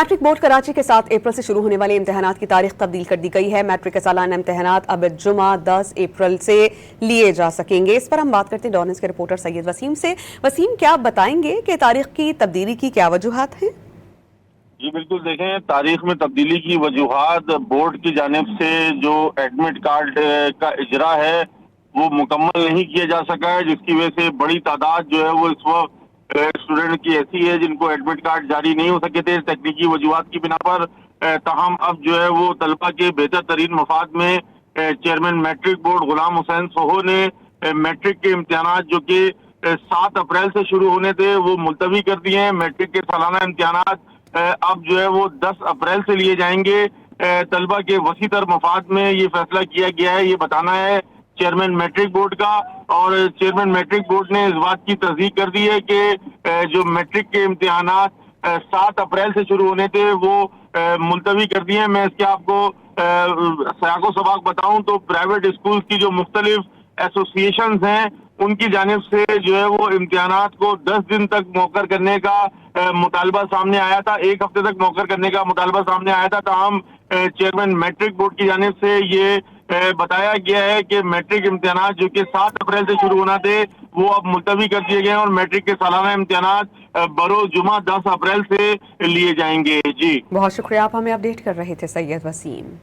Matric board Karachi کے 7 April سے شروع ہونے والے امتحانات کی تاریخ تبدیل کر دی گئی ہے۔ میٹرک کے سالانہ امتحانات اب جمعہ 10 اپریل سے لیے جا سکیں گے۔ اس پر ہم بات کرتے ہیں ڈانس کے رپورٹر سید وسیم سے۔ وسیم، کیا آپ بتائیں گے کہ تاریخ کی تبدیلی کی کیا وجوہات ہیں؟ جی بالکل، دیکھیں تاریخ میں تبدیلی کی وجوہات بورڈ کی جانب سے جو ایڈمٹ کارڈ کا اجرا ہے وہ مکمل نہیں کیا جا سکا ہے، جس کی وجہ سے بڑی تعداد جو ہے وہ اس وقت اسٹوڈنٹ کی ایسی ہے جن کو ایڈمٹ کارڈ جاری نہیں ہو سکے تھے تکنیکی وجوہات کی بنا پر۔ تاہم اب جو ہے وہ طلبہ کے بہتر ترین مفاد میں چیئرمین میٹرک بورڈ غلام حسین سوہو نے میٹرک کے امتحانات جو کہ 7 اپریل سے شروع ہونے تھے وہ ملتوی کر دیے ہیں۔ میٹرک کے سالانہ امتحانات اب جو ہے وہ 10 اپریل سے لیے جائیں گے۔ طلبہ کے وسیع تر مفاد میں یہ فیصلہ کیا گیا ہے، یہ بتانا ہے چیئرمین میٹرک بورڈ کا، اور چیئرمین میٹرک بورڈ نے اس بات کی تصدیق کر دی ہے کہ جو میٹرک کے امتحانات 7 اپریل سے شروع ہونے تھے وہ ملتوی کر دیے ہیں۔ میں اس کے آپ کو سیاق و سباق بتاؤں تو پرائیویٹ اسکولز کی جو مختلف ایسوسیشنز ہیں ان کی جانب سے جو ہے وہ امتحانات کو 10 دن تک مؤخر کرنے کا مطالبہ سامنے آیا تھا، 1 ہفتے تک مؤخر کرنے کا مطالبہ سامنے آیا تھا۔ تاہم چیئرمین میٹرک بورڈ کی جانب سے یہ بتایا گیا ہے کہ میٹرک امتحانات جو کہ 7 اپریل سے شروع ہونا تھے وہ اب ملتوی کر دیے گئے ہیں اور میٹرک کے سالانہ امتحانات بروز جمعہ 10 اپریل سے لیے جائیں گے۔ جی بہت شکریہ، آپ ہمیں اپڈیٹ کر رہے تھے سید وسیم۔